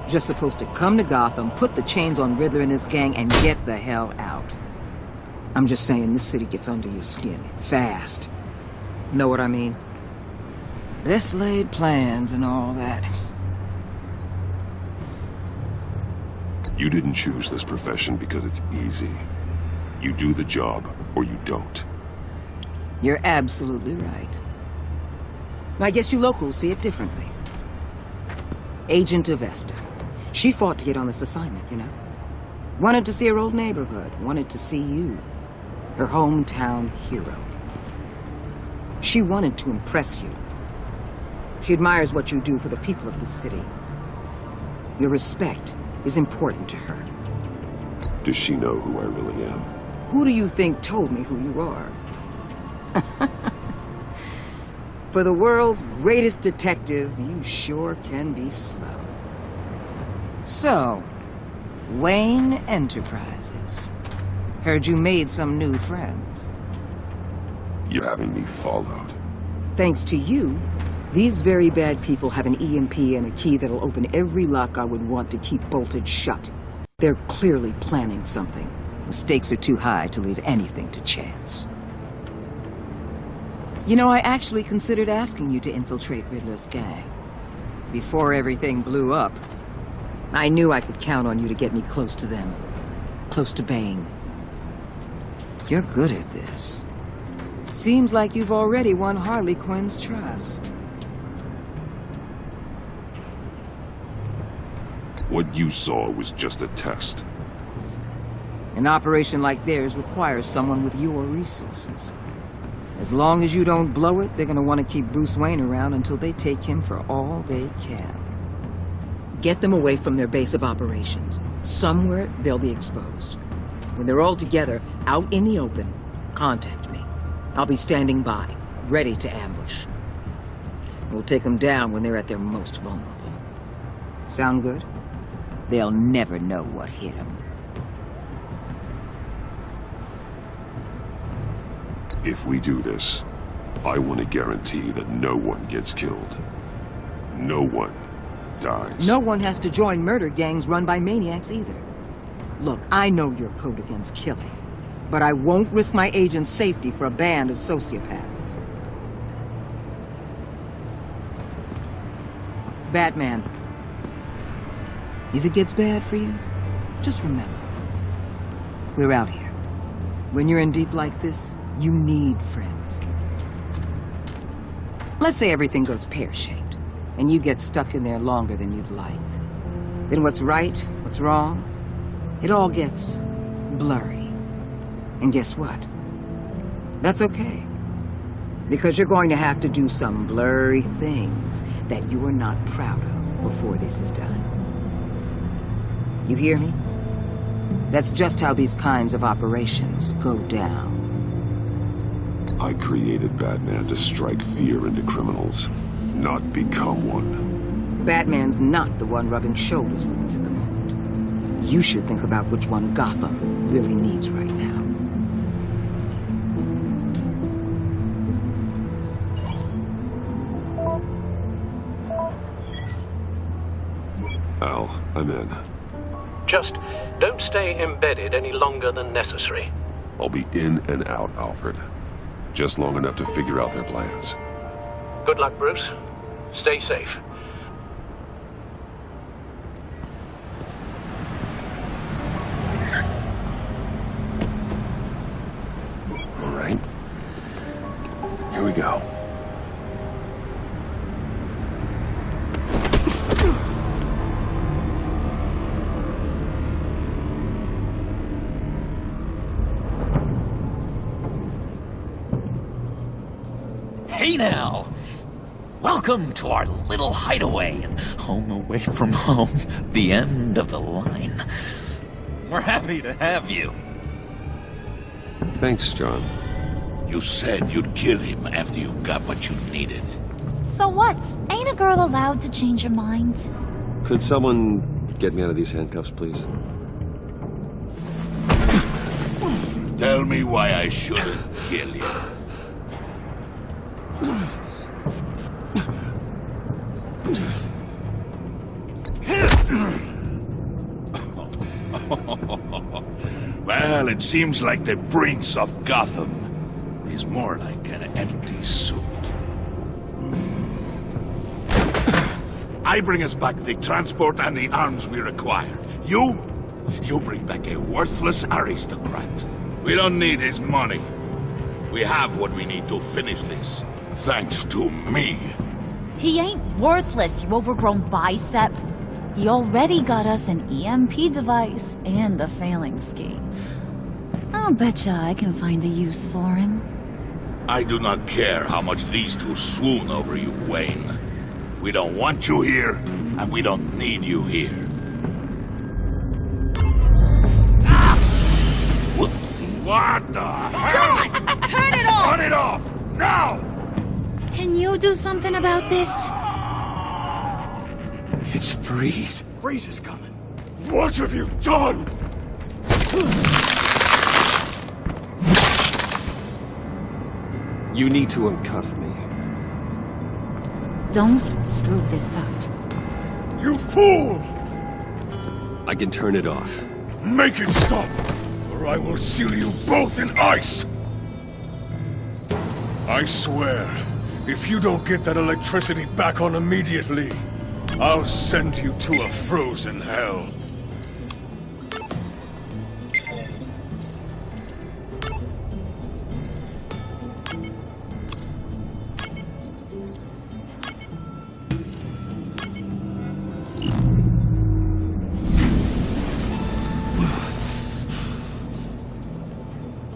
Just supposed to come to Gotham, put the chains on Riddler and his gang, and get the hell out. I'm just saying, this city gets under your skin fast. Know what I mean? Best laid plans and all that. You didn't choose this profession because it's easy. You do the job, or you don't. You're absolutely right. I guess you locals see it differently. Agent Avesta. She fought to get on this assignment, you know? Wanted to see her old neighborhood. Wanted to see you. Her hometown hero. She wanted to impress you. She admires what you do for the people of this city. Your respect is important to her. Does she know who I really am? Who do you think told me who you are? For the world's greatest detective, you sure can be slow. So, Wayne Enterprises. Heard you made some new friends. You're having me followed. Thanks to you, these very bad people have an EMP and a key that'll open every lock I would want to keep bolted shut. They're clearly planning something. The stakes are too high to leave anything to chance. You know, I actually considered asking you to infiltrate Riddler's gang. Before everything blew up, I knew I could count on you to get me close to them. Close to Bane. You're good at this. Seems like you've already won Harley Quinn's trust. What you saw was just a test. An operation like theirs requires someone with your resources. As long as you don't blow it, they're gonna want to keep Bruce Wayne around until they take him for all they can. Get them away from their base of operations. Somewhere they'll be exposed. When they're all together, out in the open, contact me. I'll be standing by, ready to ambush. We'll take them down when they're at their most vulnerable. Sound good? They'll never know what hit them. If we do this, I want to guarantee that no one gets killed. No one dies. No one has to join murder gangs run by maniacs either. Look, I know your code against killing, but I won't risk my agent's safety for a band of sociopaths. Batman, if it gets bad for you, just remember, we're out here. When you're in deep like this, you need friends. Let's say everything goes pear-shaped, and you get stuck in there longer than you'd like. Then what's right, what's wrong, it all gets blurry. And guess what? That's okay. Because you're going to have to do some blurry things that you are not proud of before this is done. You hear me? That's just how these kinds of operations go down. I created Batman to strike fear into criminals, not become one. Batman's not the one rubbing shoulders with it at the moment. You should think about which one Gotham really needs right now. Al, I'm in. Just don't stay embedded any longer than necessary. I'll be in and out, Alfred. Just long enough to figure out their plans. Good luck, Bruce. Stay safe. All right. Here we go. Hey now! Welcome to our little hideaway and home away from home, the end of the line. We're happy to have you. Thanks, John. You said you'd kill him after you got what you needed. So what? Ain't a girl allowed to change her mind? Could someone get me out of these handcuffs, please? Tell me why I shouldn't kill you. Well, it seems like the Prince of Gotham is more like an empty suit. I bring us back the transport and the arms we require. You bring back a worthless aristocrat. We don't need his money. We have what we need to finish this, thanks to me. He ain't worthless, you overgrown bicep. He already got us an EMP device and a failing ski. I'll betcha I can find a use for him. I do not care how much these two swoon over you, Wayne. We don't want you here, and we don't need you here. Whoopsie. What the hell? Turn it off! Turn it off! Now! Can you do something about this? It's Freeze. Freeze is coming. What have you done? You need to uncuff me. Don't screw this up. You fool! I can turn it off. Make it stop, or I will seal you both in ice! I swear, if you don't get that electricity back on immediately, I'll send you to a frozen hell.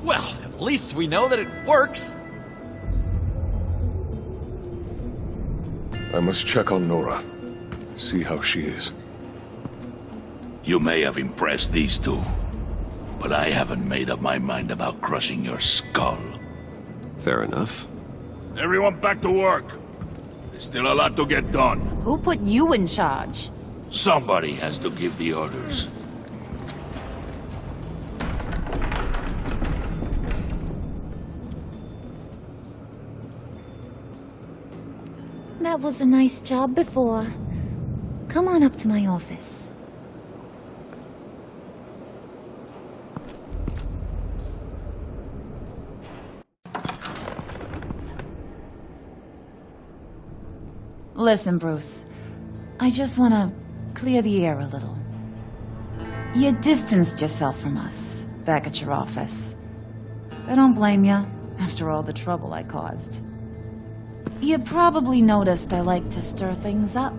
Well, at least we know that it works. I must check on Nora. See how she is. You may have impressed these two, but I haven't made up my mind about crushing your skull. Fair enough. Everyone back to work. There's still a lot to get done. Who put you in charge? Somebody has to give the orders. That was a nice job before. Come on up to my office. Listen, Bruce. I just want to clear the air a little. You distanced yourself from us back at your office. I don't blame you, after all the trouble I caused. You probably noticed I like to stir things up.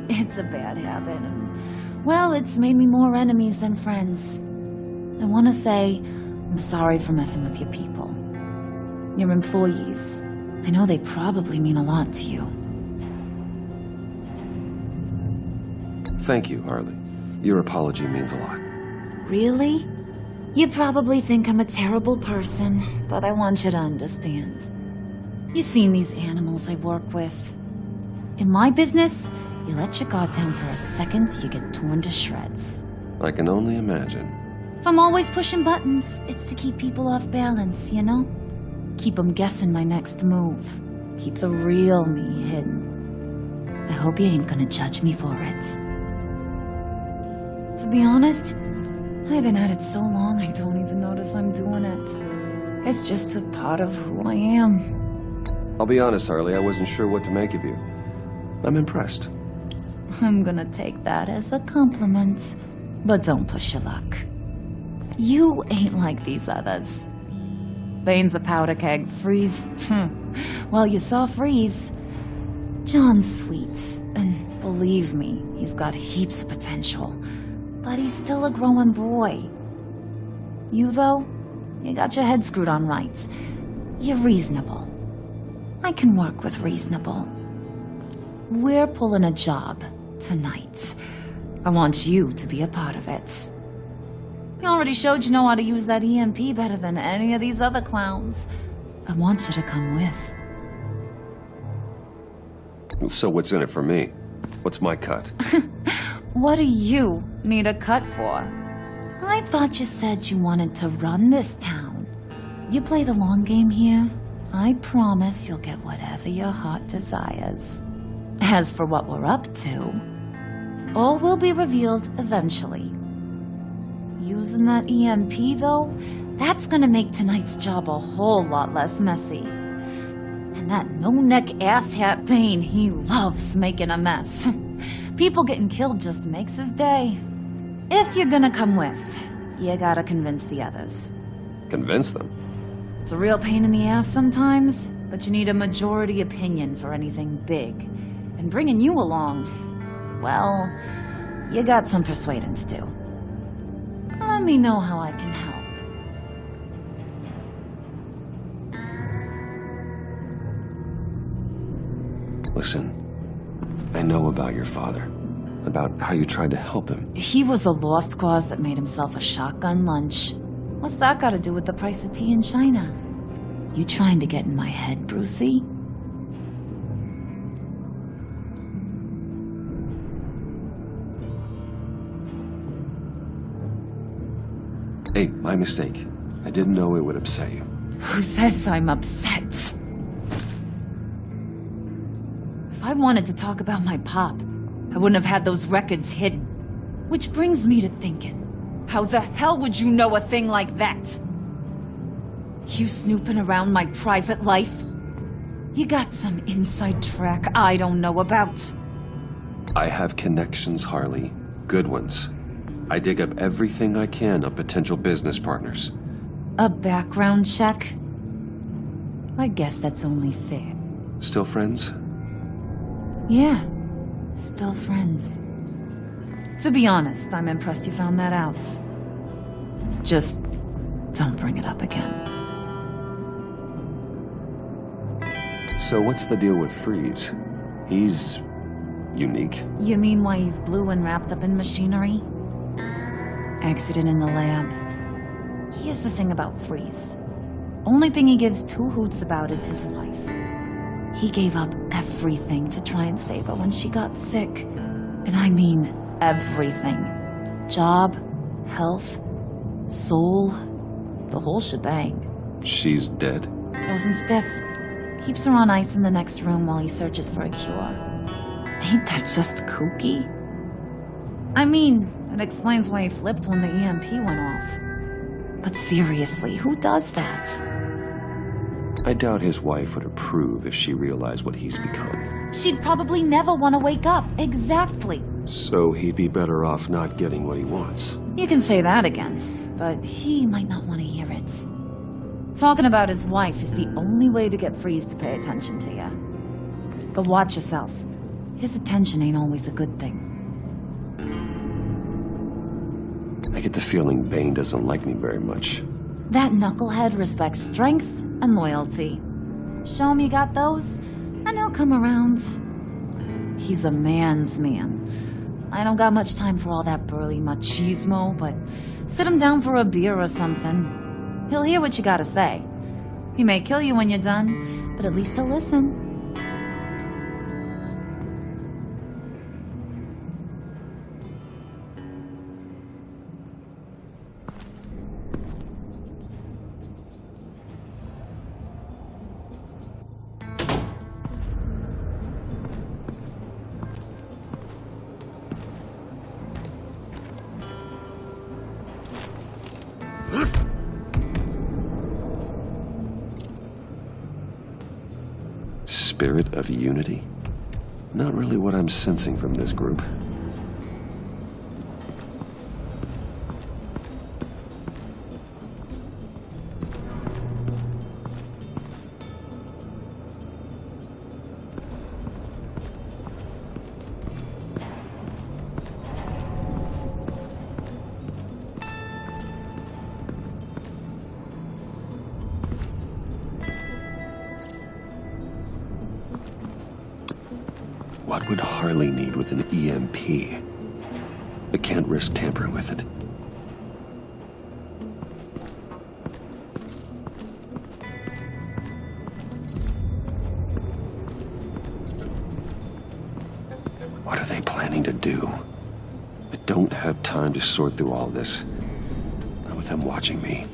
It's a bad habit, and, well, it's made me more enemies than friends. I want to say I'm sorry for messing with your people. Your employees. I know they probably mean a lot to you. Thank you, Harley. Your apology means a lot. Really? You probably think I'm a terrible person, but I want you to understand. You've seen these animals I work with. In my business, you let your guard down for a second, you get torn to shreds. I can only imagine. If I'm always pushing buttons, it's to keep people off balance, you know? Keep them guessing my next move. Keep the real me hidden. I hope you ain't gonna judge me for it. To be honest, I've been at it so long I don't even notice I'm doing it. It's just a part of who I am. I'll be honest, Harley, I wasn't sure what to make of you. I'm impressed. I'm gonna take that as a compliment. But don't push your luck. You ain't like these others. Bane's a powder keg. Freeze. Well, you saw Freeze. John's sweet. And believe me, he's got heaps of potential. But he's still a growing boy. You, though, you got your head screwed on right. You're reasonable. I can work with reasonable. We're pulling a job tonight. I want you to be a part of it. You already showed you know how to use that EMP better than any of these other clowns. I want you to come with. So what's in it for me? What's my cut? What do you need a cut for? I thought you said you wanted to run this town. You play the long game here, I promise you'll get whatever your heart desires. As for what we're up to, All will be revealed eventually. Using that EMP, though, that's gonna make tonight's job a whole lot less messy. And that no-neck asshat Bane, he loves making a mess. People getting killed just makes his day. If you're gonna come with, you gotta convince the others. Convince them? It's a real pain in the ass sometimes, but you need a majority opinion for anything big. And bringing you along, well, you got some persuading to do. Let me know how I can help. Listen, I know about your father, about how you tried to help him. He was a lost cause that made himself a shotgun lunch. What's that got to do with the price of tea in China? You trying to get in my head, Brucey? Hey, my mistake. I didn't know it would upset you. Who says I'm upset? If I wanted to talk about my pop, I wouldn't have had those records hidden. Which brings me to thinking, how the hell would you know a thing like that? You snooping around my private life? You got some inside track I don't know about. I have connections, Harley. Good ones. I dig up everything I can of potential business partners. A background check? I guess that's only fair. Still friends? Yeah, still friends. To be honest, I'm impressed you found that out. Just don't bring it up again. So what's the deal with Freeze? He's unique. You mean why he's blue and wrapped up in machinery? Accident in the lab. Here's the thing about Freeze. Only thing he gives two hoots about is his wife. He gave up everything to try and save her when she got sick. And I mean everything. Job, health, soul, the whole shebang. She's dead. Frozen stiff. Keeps her on ice in the next room while he searches for a cure. Ain't that just kooky? I mean, it explains why he flipped when the EMP went off. But seriously, who does that? I doubt his wife would approve if she realized what he's become. She'd probably never want to wake up. Exactly. So he'd be better off not getting what he wants. You can say that again, but he might not want to hear it. Talking about his wife is the only way to get Freeze to pay attention to you. But watch yourself. His attention ain't always a good thing. I get the feeling Bane doesn't like me very much. That knucklehead respects strength and loyalty. Show him you got those, and he'll come around. He's a man's man. I don't got much time for all that burly machismo, but sit him down for a beer or something. He'll hear what you gotta say. He may kill you when you're done, but at least he'll listen. Spirit of unity? Not really what I'm sensing from this group. What would Harley need with an EMP? I can't risk tampering with it. What are they planning to do? I don't have time to sort through all this. Not with them watching me.